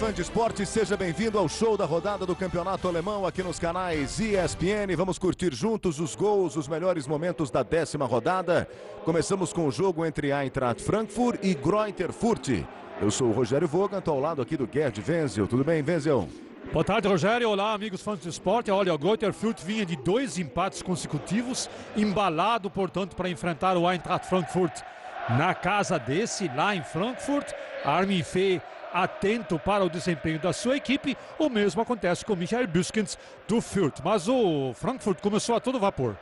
fã de esporte, seja bem-vindo ao show da rodada do Campeonato Alemão aqui nos canais ESPN. Vamos curtir juntos os gols, os melhores momentos da 10ª rodada. Começamos com o jogo entre Eintracht Frankfurt e Greuther Fürth. Eu sou o Rogério Vogan, estou ao lado aqui do Gerd Wenzel. Tudo bem, Wenzel? Boa tarde, Rogério. Olá, amigos fãs de esporte. Olha, o Greuther Fürth vinha de 2 empates consecutivos, embalado, portanto, para enfrentar o Eintracht Frankfurt na casa desse, lá em Frankfurt. Armin Fee atento para o desempenho da sua equipe. O mesmo acontece com Michael Büskens do Fürth. Mas o Frankfurt começou a todo vapor.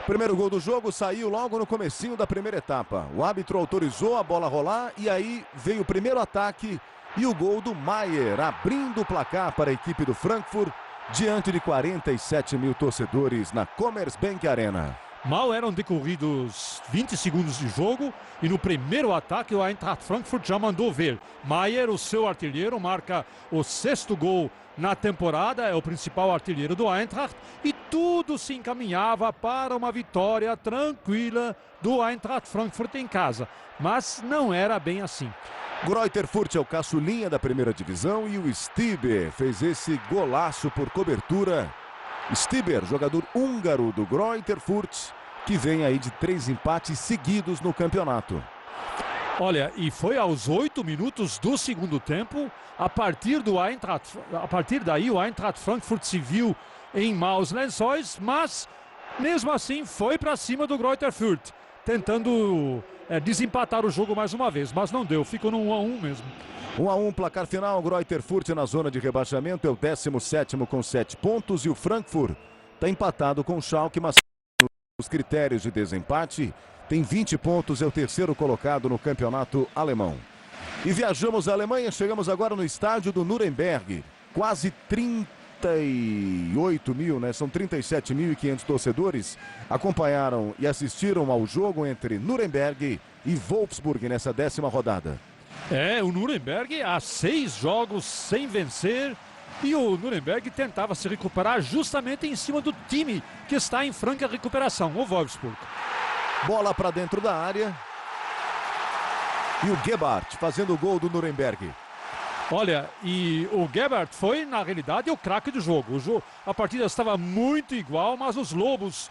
Primeiro gol do jogo saiu logo no comecinho da primeira etapa. O árbitro autorizou a bola rolar e aí veio o primeiro ataque e o gol do Maier, abrindo o placar para a equipe do Frankfurt diante de 47 mil torcedores na Commerzbank Arena. Mal eram decorridos 20 segundos de jogo e no primeiro ataque o Eintracht Frankfurt já mandou ver. Maier, o seu artilheiro, marca o 6º gol na temporada, é o principal artilheiro do Eintracht e tudo se encaminhava para uma vitória tranquila do Eintracht Frankfurt em casa. Mas não era bem assim. Greuther Fürth é o caçulinha da primeira divisão e o Stieber fez esse golaço por cobertura. Stieber, jogador húngaro do Greuther Fürth, que vem aí de 3 empates seguidos no campeonato. Olha, e foi aos 8 minutos do segundo tempo, a partir daí o Eintracht Frankfurt se viu em maus lençóis, mas mesmo assim foi para cima do Greuther Fürth, tentando desempatar o jogo mais uma vez, mas não deu, ficou no 1-1 mesmo. 1-1, placar final. Greuther Fürth na zona de rebaixamento é o 17º com 7 pontos e o Frankfurt está empatado com o Schalke, mas nos critérios de desempate tem 20 pontos, é o 3º colocado no campeonato alemão. E viajamos à Alemanha, chegamos agora no estádio do Nuremberg. Quase 38 mil, né? São 37.500 torcedores acompanharam e assistiram ao jogo entre Nuremberg e Wolfsburg nessa 10ª rodada. O Nuremberg há 6 jogos sem vencer e o Nuremberg tentava se recuperar justamente em cima do time que está em franca recuperação, o Wolfsburg. Bola para dentro da área e o Gebhardt fazendo o gol do Nuremberg. Olha, e o Gebhardt foi na realidade o craque do jogo. A partida estava muito igual, mas os Lobos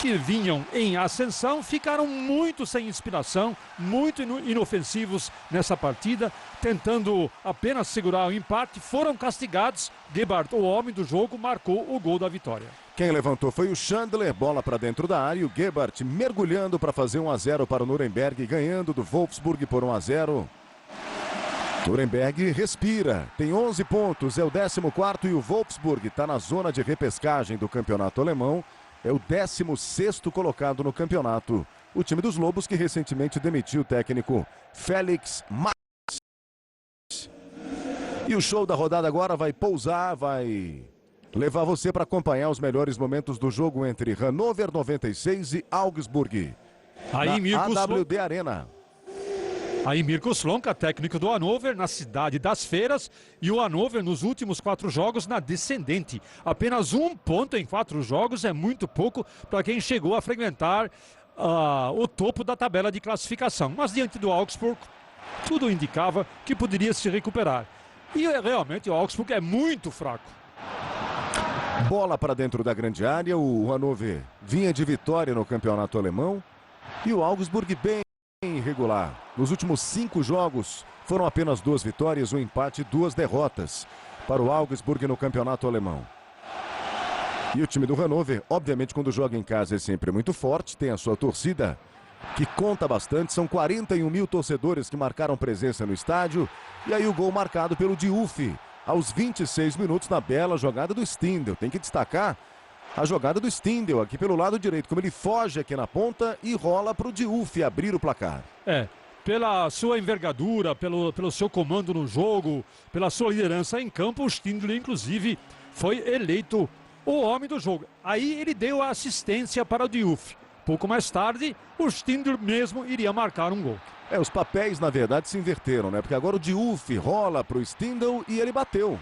que vinham em ascensão ficaram muito sem inspiração, muito inofensivos nessa partida, tentando apenas segurar o empate, foram castigados. Gebhardt, o homem do jogo, marcou o gol da vitória. Quem levantou foi o Chandler, bola para dentro da área e o Gebhardt mergulhando para fazer 1-0 para o Nuremberg, ganhando do Wolfsburg por 1-0. Nuremberg respira, tem 11 pontos, é o 14º e o Wolfsburg está na zona de repescagem do campeonato alemão. É o 16º colocado no campeonato. O time dos Lobos que recentemente demitiu o técnico Felix Magath. E o show da rodada agora vai pousar, vai levar você para acompanhar os melhores momentos do jogo entre Hannover 96 e Augsburg. Aí, na AWD Arena. Aí Mirko Slomka, técnico do Hannover, na cidade das feiras, e o Hannover nos últimos 4 jogos na descendente. Apenas 1 ponto em 4 jogos é muito pouco para quem chegou a frequentar o topo da tabela de classificação. Mas diante do Augsburg, tudo indicava que poderia se recuperar. E realmente o Augsburg é muito fraco. Bola para dentro da grande área, o Hannover vinha de vitória no campeonato alemão e o Augsburg bem irregular. Nos últimos 5 jogos foram apenas 2 vitórias, 1 empate e 2 derrotas para o Augsburg no campeonato alemão. E o time do Hannover, obviamente, quando joga em casa é sempre muito forte, tem a sua torcida que conta bastante, são 41 mil torcedores que marcaram presença no estádio. E aí o gol marcado pelo Diouf aos 26 minutos na bela jogada do Stindl. Tem que destacar a jogada do Stindl aqui pelo lado direito, como ele foge aqui na ponta e rola para o Diouf abrir o placar. Pela sua envergadura, pelo seu comando no jogo, pela sua liderança em campo, o Stindl inclusive foi eleito o homem do jogo. Aí ele deu a assistência para o Diouf. Pouco mais tarde, o Stindl mesmo iria marcar um gol. Os papéis na verdade se inverteram, né? Porque agora o Diouf rola para o Stindl e ele bateu,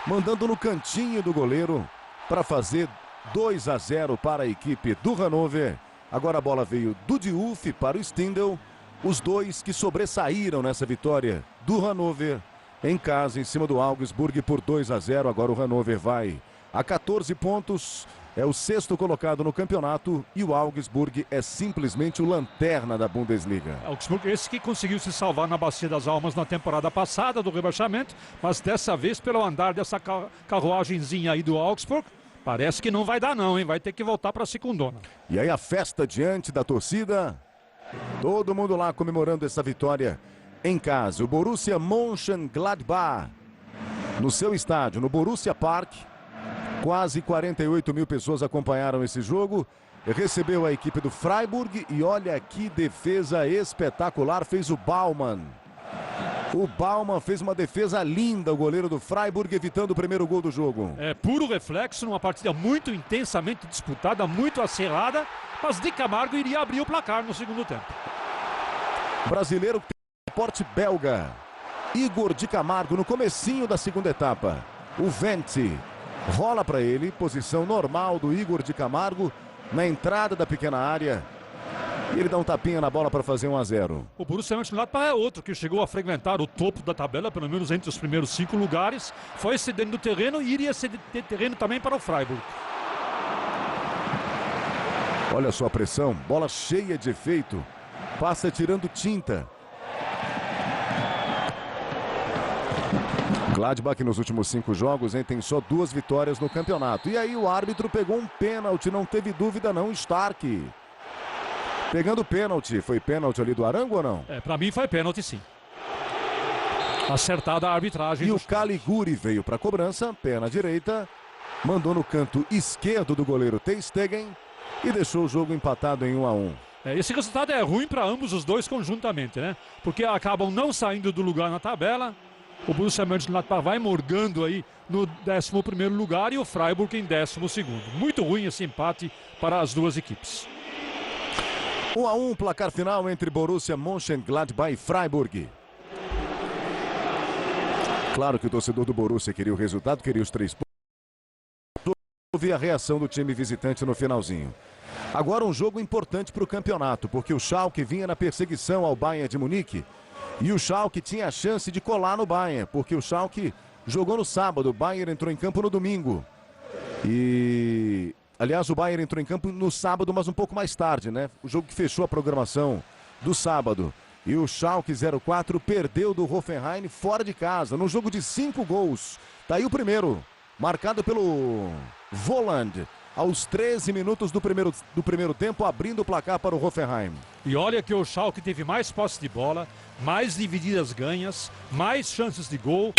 mandando no cantinho do goleiro para fazer 2-0 para a equipe do Hannover. Agora a bola veio do Diouf para o Stindl. Os dois que sobressaíram nessa vitória do Hannover em casa, em cima do Augsburg por 2-0. Agora o Hannover vai a 14 pontos, é o 6º colocado no campeonato e o Augsburg é simplesmente o lanterna da Bundesliga. Augsburg, esse que conseguiu se salvar na Bacia das Almas na temporada passada do rebaixamento, mas dessa vez, pelo andar dessa carruagenzinha aí do Augsburg, parece que não vai dar não, hein? Vai ter que voltar para a segundona. E aí a festa diante da torcida, todo mundo lá comemorando essa vitória em casa. O Borussia Mönchengladbach, no seu estádio, no Borussia Park, quase 48 mil pessoas acompanharam esse jogo. Recebeu a equipe do Freiburg e olha que defesa espetacular fez o Baumann. O Baumann fez uma defesa linda, o goleiro do Freiburg, evitando o primeiro gol do jogo. É puro reflexo, numa partida muito intensamente disputada, muito acirrada, mas de Camargo iria abrir o placar no segundo tempo. Brasileiro que tem porte belga. Igor de Camargo no comecinho da segunda etapa. O Vente rola para ele, posição normal do Igor de Camargo, na entrada da pequena área. E ele dá um tapinha na bola para fazer 1-0. O Borussia Mönchengladbach é outro que chegou a frequentar o topo da tabela, pelo menos entre os primeiros 5 lugares. Foi cedendo terreno e iria ceder terreno também para o Freiburg. Olha só a pressão, bola cheia de efeito. Passa tirando tinta. Gladbach nos últimos 5 jogos, hein, tem só 2 vitórias no campeonato. E aí o árbitro pegou um pênalti, não teve dúvida não, Stark. Pegando pênalti, foi pênalti ali do Arango ou não? É, para mim foi pênalti sim. Acertada a arbitragem. E o Caliguri veio para a cobrança, pé na direita, mandou no canto esquerdo do goleiro Ter Stegen e deixou o jogo empatado em 1-1. Esse resultado é ruim para ambos os dois conjuntamente, né? Porque acabam não saindo do lugar na tabela. O Borussia Mönchengladbach vai morgando aí no 11º lugar e o Freiburg em 12º. Muito ruim esse empate para as duas equipes. 1-1, placar final entre Borussia Mönchengladbach e Freiburg. Claro que o torcedor do Borussia queria o resultado, queria os 3 pontos. Houve a reação do time visitante no finalzinho. Agora um jogo importante para o campeonato, porque o Schalke vinha na perseguição ao Bayern de Munique. E o Schalke tinha a chance de colar no Bayern, porque o Schalke jogou no sábado, o Bayern entrou em campo no domingo. E... aliás, o Bayern entrou em campo no sábado, mas um pouco mais tarde, né? O jogo que fechou a programação do sábado. E o Schalke 04 perdeu do Hoffenheim fora de casa, num jogo de 5 gols. Tá aí o primeiro, marcado pelo Voland, aos 13 minutos do primeiro tempo, abrindo o placar para o Hoffenheim. E olha que o Schalke teve mais posse de bola, mais divididas ganhas, mais chances de gol,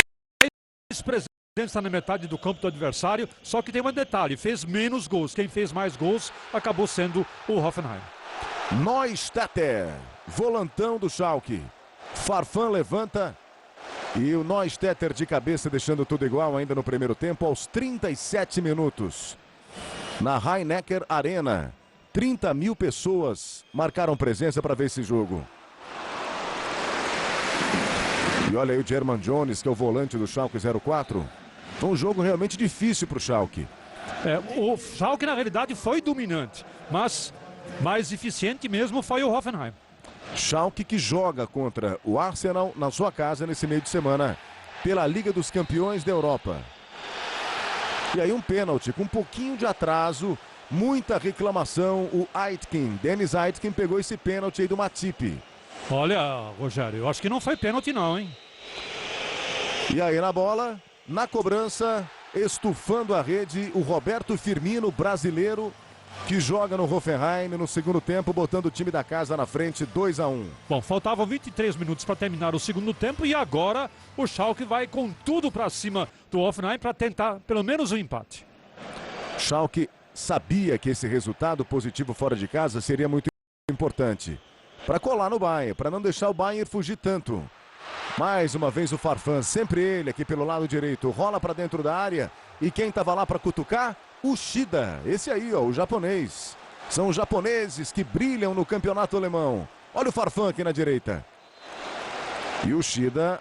mais presença na metade do campo do adversário, só que tem um detalhe, fez menos gols. Quem fez mais gols acabou sendo o Hoffenheim. Neustädter, volantão do Schalke. Farfan levanta e o Neustädter de cabeça deixando tudo igual ainda no primeiro tempo aos 37 minutos. Na Rhein-Neckar Arena, 30 mil pessoas marcaram presença para ver esse jogo. E olha aí o German Jones, que é o volante do Schalke 04. Foi um jogo realmente difícil para o Schalke. O Schalke, na realidade, foi dominante, mas mais eficiente mesmo foi o Hoffenheim. Schalke que joga contra o Arsenal na sua casa nesse meio de semana, pela Liga dos Campeões da Europa. E aí um pênalti com um pouquinho de atraso, muita reclamação. O Aitken, Dennis Aitken, pegou esse pênalti aí do Matip. Olha, Rogério, eu acho que não foi pênalti não, hein? E aí na bola, na cobrança, estufando a rede, o Roberto Firmino, brasileiro, que joga no Hoffenheim no segundo tempo, botando o time da casa na frente, 2-1. Bom, faltavam 23 minutos para terminar o segundo tempo e agora o Schalke vai com tudo para cima do Hoffenheim para tentar pelo menos um empate. Schalke sabia que esse resultado positivo fora de casa seria muito importante para colar no Bayern, para não deixar o Bayern fugir tanto. Mais uma vez o Farfan, sempre ele aqui pelo lado direito, rola para dentro da área. E quem estava lá para cutucar? O Shida, esse aí, ó, o japonês. São os japoneses que brilham no campeonato alemão. Olha o Farfan aqui na direita. E o Shida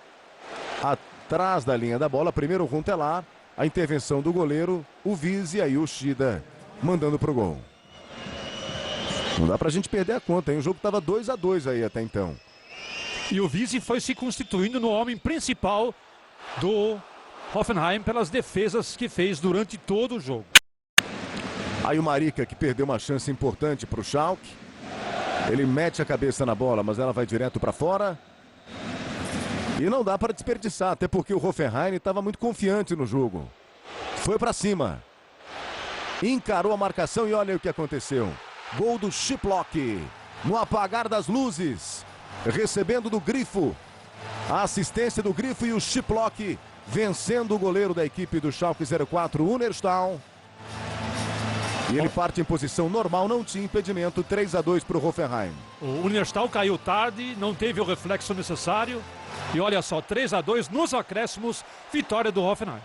atrás da linha da bola, primeiro o Runtelar, a intervenção do goleiro, o Vise, e aí o Shida mandando pro gol. Não dá pra gente perder a conta, hein? O jogo estava 2-2 aí até então. E o Vise foi se constituindo no homem principal do Hoffenheim pelas defesas que fez durante todo o jogo. Aí o Marica, que perdeu uma chance importante para o Schalke. Ele mete a cabeça na bola, mas ela vai direto para fora. E não dá para desperdiçar, até porque o Hoffenheim estava muito confiante no jogo. Foi para cima. Encarou a marcação e olha o que aconteceu. Gol do Chiplock. No apagar das luzes. Recebendo do Grifo. A assistência do Grifo e o Chiplock vencendo o goleiro da equipe do Schalke 04, Unnerstahl. E ele parte em posição normal, não tinha impedimento, 3-2 para o Hoffenheim. O Unnerstahl caiu tarde, não teve o reflexo necessário. E olha só, 3-2 nos acréscimos, vitória do Hoffenheim.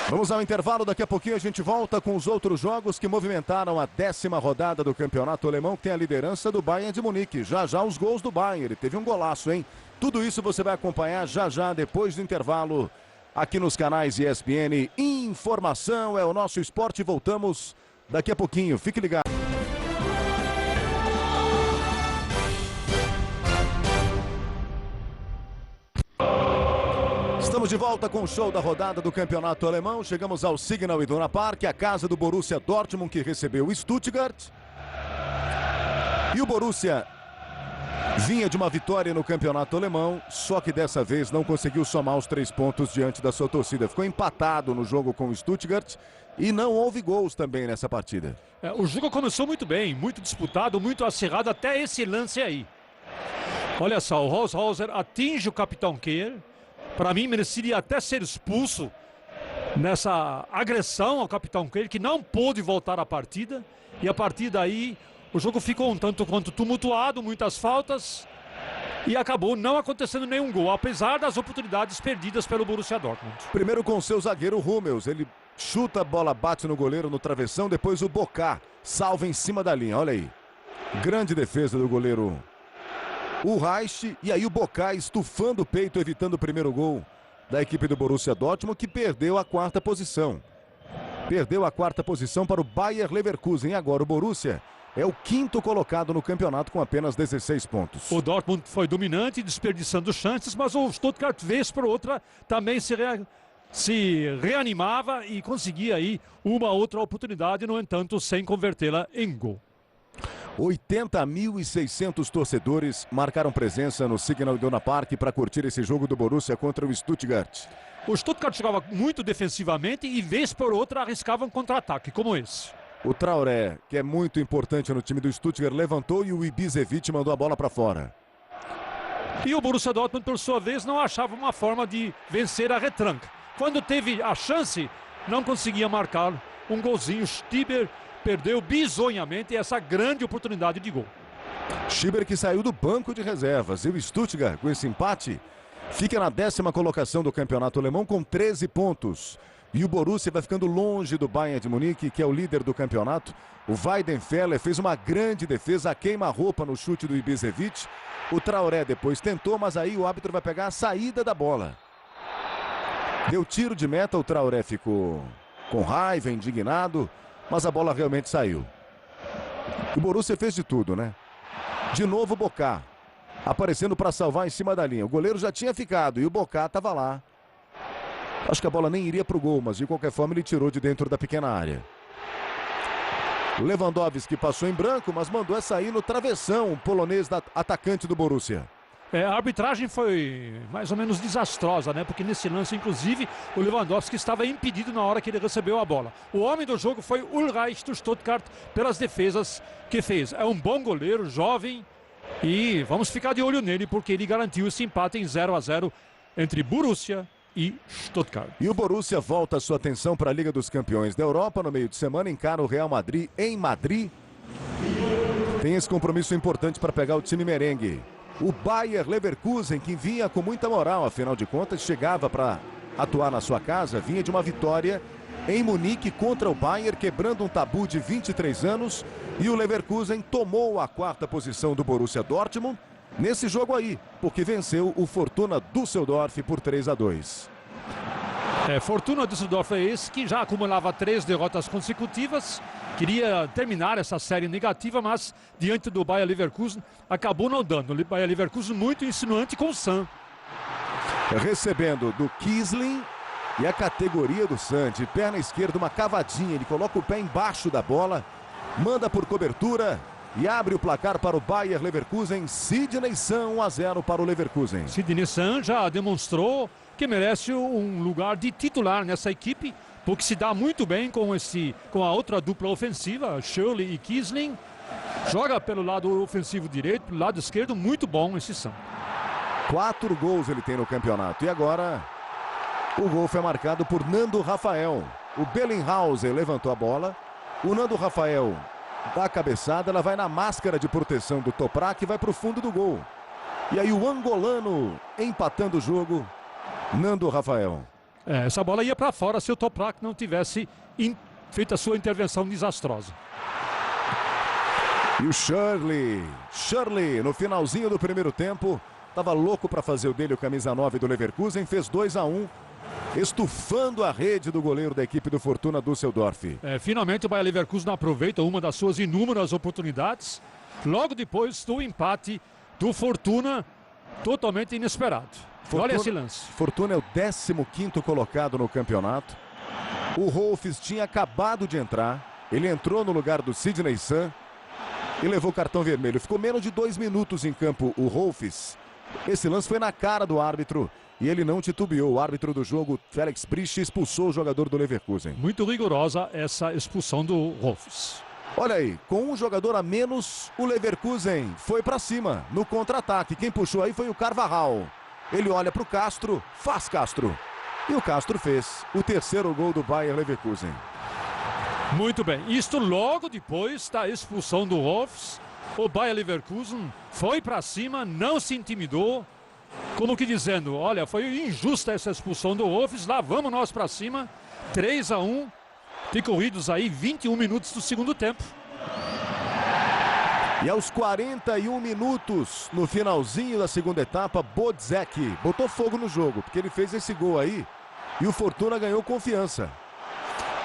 Vamos ao intervalo, daqui a pouquinho a gente volta com os outros jogos que movimentaram a 10ª rodada do campeonato alemão, que tem a liderança do Bayern de Munique. Já já os gols do Bayern, ele teve um golaço, hein? Tudo isso você vai acompanhar já já, depois do intervalo, aqui nos canais ESPN. Informação é o nosso esporte, voltamos daqui a pouquinho, fique ligado. Estamos de volta com o show da rodada do campeonato alemão. Chegamos ao Signal Iduna Park, a casa do Borussia Dortmund, que recebeu o Stuttgart. E o Borussia vinha de uma vitória no campeonato alemão, só que dessa vez não conseguiu somar os 3 pontos diante da sua torcida. Ficou empatado no jogo com o Stuttgart e não houve gols também nessa partida. O jogo começou muito bem, muito disputado, muito acirrado até esse lance aí. Olha só, o Rosshauser atinge o capitão Kehr. Para mim, mereceria até ser expulso nessa agressão ao capitão Kehr, que não pôde voltar à partida. E a partir daí, o jogo ficou um tanto quanto tumultuado, muitas faltas. E acabou não acontecendo nenhum gol, apesar das oportunidades perdidas pelo Borussia Dortmund. Primeiro com o seu zagueiro Hummels, ele chuta a bola, bate no goleiro no travessão. Depois o Bocá salva em cima da linha, olha aí. Grande defesa do goleiro o Reich, e aí o Bocá estufando o peito, evitando o primeiro gol da equipe do Borussia Dortmund, que perdeu a 4ª posição. Perdeu a 4ª posição para o Bayer Leverkusen. E agora o Borussia é o 5º colocado no campeonato com apenas 16 pontos. O Dortmund foi dominante, desperdiçando chances, mas o Stuttgart, vez por outra, também se reanimava e conseguia aí uma outra oportunidade, no entanto, sem convertê-la em gol. 80.600 torcedores marcaram presença no Signal Iduna Park para curtir esse jogo do Borussia contra o Stuttgart. O Stuttgart jogava muito defensivamente e vez por outra arriscava um contra-ataque como esse. O Traoré, que é muito importante no time do Stuttgart, levantou e o Ibišević mandou a bola para fora. E o Borussia Dortmund, por sua vez, não achava uma forma de vencer a retranca. Quando teve a chance, não conseguia marcar um golzinho. Stieber perdeu bizonhamente essa grande oportunidade de gol. Stieber, que saiu do banco de reservas. E o Stuttgart, com esse empate, fica na 10ª colocação do campeonato alemão com 13 pontos. E o Borussia vai ficando longe do Bayern de Munique, que é o líder do campeonato. O Weidenfeller fez uma grande defesa, a queima-roupa no chute do Ibišević. O Traoré depois tentou, mas aí o árbitro vai pegar a saída da bola. Deu tiro de meta, o Traoré ficou com raiva, indignado, mas a bola realmente saiu. O Borussia fez de tudo, né? De novo o Bocá, aparecendo para salvar em cima da linha. O goleiro já tinha ficado e o Bocá estava lá. Acho que a bola nem iria para o gol, mas de qualquer forma ele tirou de dentro da pequena área. Lewandowski passou em branco, mas mandou essa aí no travessão, o polonês atacante do Borussia. A arbitragem foi mais ou menos desastrosa, né? Porque nesse lance, inclusive, o Lewandowski estava impedido na hora que ele recebeu a bola. O homem do jogo foi Ulreich do Stuttgart pelas defesas que fez. É um bom goleiro, jovem, e vamos ficar de olho nele porque ele garantiu esse empate em 0-0 entre Borussia e Stuttgart. E o Borussia volta a sua atenção para a Liga dos Campeões da Europa. No meio de semana encara o Real Madrid em Madrid. Tem esse compromisso importante para pegar o time merengue. O Bayer Leverkusen, que vinha com muita moral, afinal de contas, chegava para atuar na sua casa, vinha de uma vitória em Munique contra o Bayern, quebrando um tabu de 23 anos. E o Leverkusen tomou a 4ª posição do Borussia Dortmund nesse jogo aí, porque venceu o Fortuna Düsseldorf por 3-2. Fortuna Düsseldorf é esse que já acumulava 3 derrotas consecutivas. Queria terminar essa série negativa, mas diante do Bayer Leverkusen acabou não dando. O Bayer Leverkusen muito insinuante com o Sam. Recebendo do Kiesling e a categoria do Santi. Perna esquerda, uma cavadinha. Ele coloca o pé embaixo da bola, manda por cobertura e abre o placar para o Bayer Leverkusen. Sidney San, 1-0 para o Leverkusen. Sidney San já demonstrou que merece um lugar de titular nessa equipe, porque se dá muito bem com a outra dupla ofensiva, Schürrle e Kiesling. Joga pelo lado ofensivo direito, pelo lado esquerdo, muito bom esse San. 4 gols ele tem no campeonato. E agora o gol foi marcado por Nando Rafael. O Bellinghausen levantou a bola. O Nando Rafael dá a cabeçada, ela vai na máscara de proteção do Toprak e vai para o fundo do gol. E aí o angolano empatando o jogo, Nando Rafael. Essa bola ia para fora se o Toprak não tivesse feito a sua intervenção desastrosa. E o Schürrle, no finalzinho do primeiro tempo, estava louco para fazer o dele, o camisa 9 do Leverkusen, fez 2-1, estufando a rede do goleiro da equipe do Fortuna Düsseldorf. Finalmente o Bayer Leverkusen aproveita uma das suas inúmeras oportunidades, logo depois do empate do Fortuna, totalmente inesperado. Olha esse lance. Fortuna é o 15º colocado no campeonato. O Rolfs tinha acabado de entrar, ele entrou no lugar do Sidney San e levou cartão vermelho. Ficou menos de 2 minutos em campo o Rolfs. Esse lance foi na cara do árbitro e ele não titubeou. O árbitro do jogo, Felix Brich, expulsou o jogador do Leverkusen. Muito rigorosa essa expulsão do Rolfs. Olha aí, com um jogador a menos, o Leverkusen foi para cima no contra-ataque. Quem puxou aí foi o Carvajal. Ele olha para o Castro, faz Castro. E o Castro fez o terceiro gol do Bayer Leverkusen. Muito bem, isto logo depois da expulsão do Rolfs. O Bayer Leverkusen foi para cima, não se intimidou, como que dizendo, olha, foi injusta essa expulsão do Rolfs, lá vamos nós para cima. 3-1, decorridos aí 21 minutos do segundo tempo. E aos 41 minutos, no finalzinho da segunda etapa, Bodzek botou fogo no jogo, porque ele fez esse gol aí e o Fortuna ganhou confiança.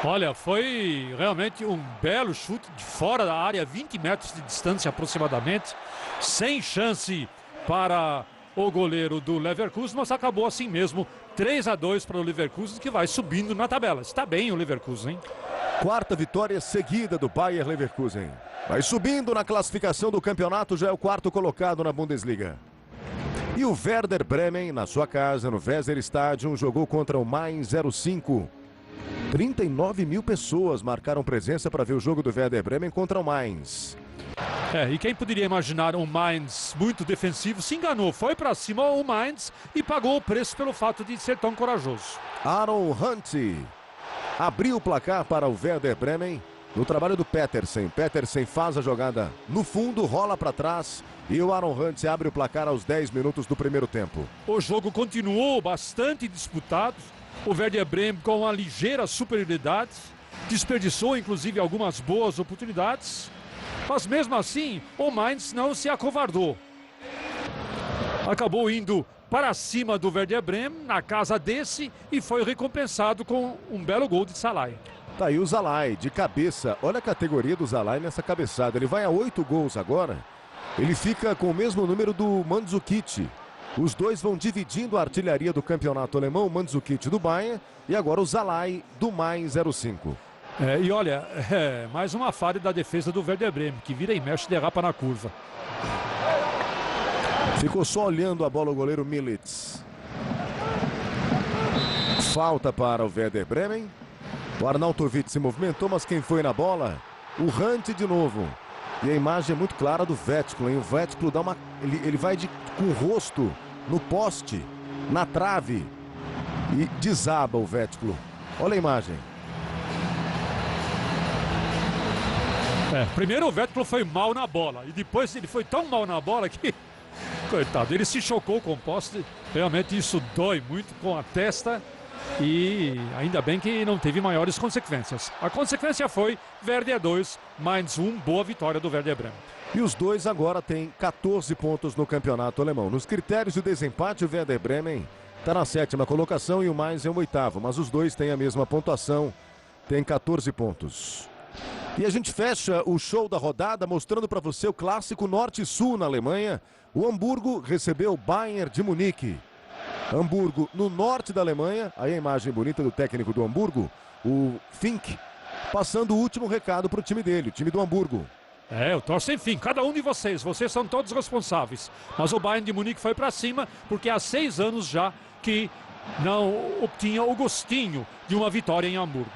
Olha, foi realmente um belo chute de fora da área, 20 metros de distância aproximadamente, sem chance para o goleiro do Leverkusen, mas acabou assim mesmo, 3-2 para o Leverkusen, que vai subindo na tabela. Está bem o Leverkusen, hein? 4ª vitória seguida do Bayer Leverkusen. Vai subindo na classificação do campeonato, já é o 4º colocado na Bundesliga. E o Werder Bremen, na sua casa, no Weserstadion, jogou contra o Mainz 05. 39 mil pessoas marcaram presença para ver o jogo do Werder Bremen contra o Mainz. E quem poderia imaginar um Mainz muito defensivo se enganou. Foi para cima o Mainz e pagou o preço pelo fato de ser tão corajoso. Aaron Hunt abriu o placar para o Werder Bremen no trabalho do Petersen. Petersen faz a jogada no fundo, rola para trás e o Aaron Hunt abre o placar aos 10 minutos do primeiro tempo. O jogo continuou bastante disputado. O Werder Bremen com uma ligeira superioridade, desperdiçou inclusive algumas boas oportunidades, mas mesmo assim o Mainz não se acovardou. Acabou indo para cima do Werder Bremen, na casa desse, e foi recompensado com um belo gol de Szalai. Tá aí o Szalai, de cabeça. Olha a categoria do Szalai nessa cabeçada. Ele vai a 8 gols agora. Ele fica com o mesmo número do Mandzukic. Os dois vão dividindo a artilharia do campeonato alemão, o Mandzukic do Bayern e agora o Szalai do Mainz 05. E olha, mais uma falha da defesa do Werder Bremen, que vira e mexe e derrapa na curva. Ficou só olhando a bola o goleiro Militz. Falta para o Werder Bremen. O Arnautovic se movimentou, mas quem foi na bola? O Hunt de novo. E a imagem é muito clara do Vetsklo, hein? O Vetsklo dá uma... Ele vai com o rosto no poste, na trave. E desaba o Vetsklo. Olha a imagem. Primeiro o Vetsklo foi mal na bola. E depois ele foi tão mal na bola que... Coitado, ele se chocou com o poste. Realmente isso dói muito com a testa. E ainda bem que não teve maiores consequências. A consequência foi Werder 2, Mainz 1, boa vitória do Werder Bremen. E os dois agora têm 14 pontos no campeonato alemão. Nos critérios de desempate, o Werder Bremen está na 7ª colocação e o Mainz é o 8º. Mas os dois têm a mesma pontuação, têm 14 pontos. E a gente fecha o show da rodada mostrando para você o clássico norte-sul na Alemanha. O Hamburgo recebeu o Bayern de Munique. Hamburgo, no norte da Alemanha. Aí a imagem bonita do técnico do Hamburgo, o Fink, passando o último recado para o time dele, o time do Hamburgo. Eu torço, enfim, cada um de vocês são todos responsáveis. Mas o Bayern de Munique foi para cima porque há 6 anos já que não obtinha o gostinho de uma vitória em Hamburgo.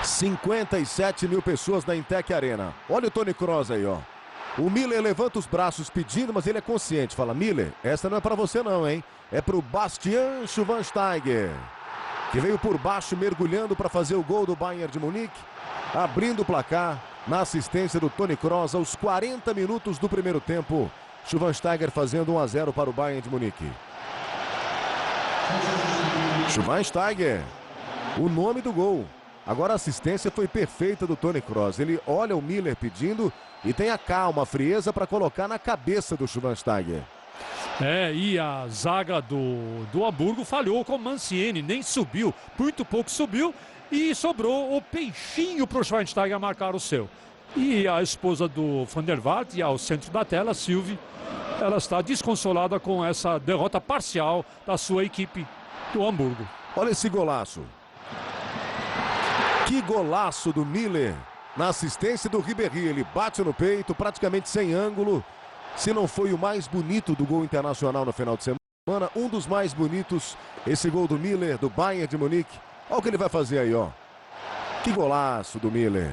57 mil pessoas na Intec Arena. Olha o Toni Kroos aí, ó. O Miller levanta os braços pedindo, mas ele é consciente. Fala, Miller, essa não é para você não, hein? É para o Bastian Schweinsteiger, que veio por baixo mergulhando para fazer o gol do Bayern de Munique, abrindo o placar na assistência do Toni Kroos aos 40 minutos do primeiro tempo. Schweinsteiger fazendo 1-0 para o Bayern de Munique. Schweinsteiger, o nome do gol. Agora a assistência foi perfeita do Toni Kroos. Ele olha o Miller pedindo e tem a calma, a frieza para colocar na cabeça do Schweinsteiger. E a zaga do Hamburgo falhou com o Mancieni, nem subiu, muito pouco subiu e sobrou o peixinho para o Schweinsteiger marcar o seu. E a esposa do Van der Vaart, e ao centro da tela, Sylvie, ela está desconsolada com essa derrota parcial da sua equipe do Hamburgo. Olha esse golaço. Que golaço do Miller na assistência do Ribéry. Ele bate no peito, praticamente sem ângulo. Se não foi o mais bonito do gol internacional no final de semana, um dos mais bonitos, esse gol do Miller, do Bayern de Munique. Olha o que ele vai fazer aí, ó. Que golaço do Miller.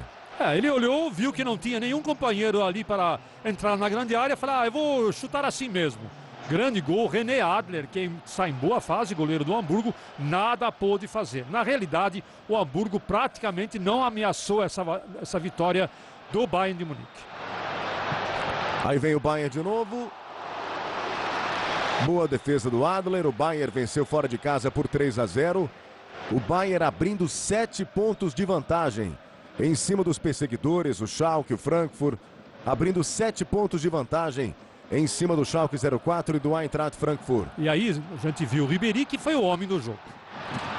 Ele olhou, viu que não tinha nenhum companheiro ali para entrar na grande área, falou, eu vou chutar assim mesmo. Grande gol, René Adler, que está em boa fase, goleiro do Hamburgo, nada pôde fazer. Na realidade, o Hamburgo praticamente não ameaçou essa vitória do Bayern de Munique. Aí vem o Bayern de novo. Boa defesa do Adler. O Bayern venceu fora de casa por 3-0. O Bayern abrindo 7 pontos de vantagem em cima dos perseguidores, o Schalke, o Frankfurt, abrindo 7 pontos de vantagem em cima do Schalke 04 e do Eintracht Frankfurt. E aí a gente viu o Ribéry, que foi o homem do jogo.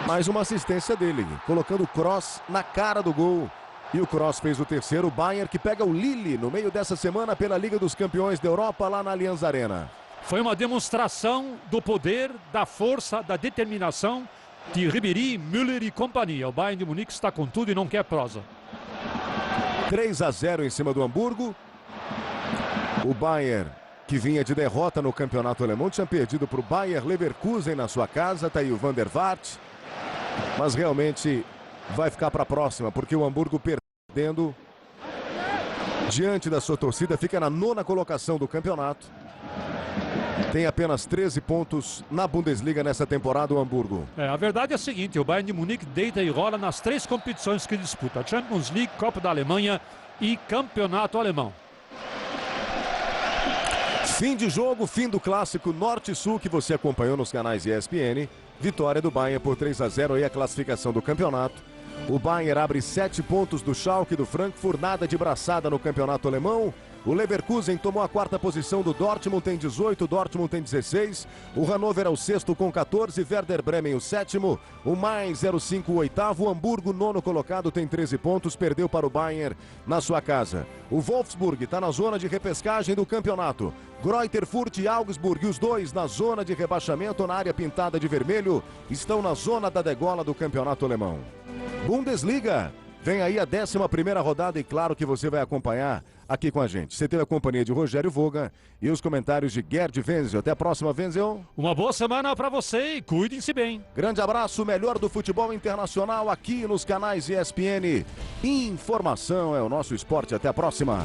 Mais uma assistência dele, colocando o Kroos na cara do gol. E o Kroos fez o terceiro. O Bayern que pega o Lille no meio dessa semana pela Liga dos Campeões da Europa lá na Allianz Arena. Foi uma demonstração do poder, da força, da determinação de Ribéry, Müller e companhia. O Bayern de Munique está com tudo e não quer prosa. 3-0 em cima do Hamburgo. O Bayern, que vinha de derrota no campeonato alemão, tinha perdido para o Bayer Leverkusen na sua casa. Está aí o Van der Vaart. Mas realmente vai ficar para a próxima, porque o Hamburgo perdendo diante da sua torcida fica na 9ª colocação do campeonato. Tem apenas 13 pontos na Bundesliga nessa temporada, o Hamburgo. A verdade é a seguinte, o Bayern de Munique deita e rola nas 3 competições que disputa. Champions League, Copa da Alemanha e Campeonato Alemão. Fim de jogo, fim do clássico Norte-Sul que você acompanhou nos canais ESPN. Vitória do Bayern por 3-0 aí a classificação do campeonato. O Bayern abre 7 pontos do Schalke e do Frankfurt, nada de braçada no campeonato alemão. O Leverkusen tomou a 4ª posição do Dortmund, tem 18, o Dortmund tem 16. O Hannover é o 6º com 14, Werder Bremen o 7º, o Mainz 05 o 8º, o Hamburgo 9º colocado tem 13 pontos, perdeu para o Bayern na sua casa. O Wolfsburg está na zona de repescagem do campeonato. Greuther Fürth e Augsburg, os dois na zona de rebaixamento, na área pintada de vermelho, estão na zona da degola do campeonato alemão. Bundesliga, vem aí a 11ª rodada e claro que você vai acompanhar aqui com a gente. Você teve a companhia de Rogério Voga e os comentários de Gerd Wenzel. Até a próxima, Wenzel. Uma boa semana para você e cuidem-se bem. Grande abraço, o melhor do futebol internacional aqui nos canais ESPN. Informação é o nosso esporte. Até a próxima.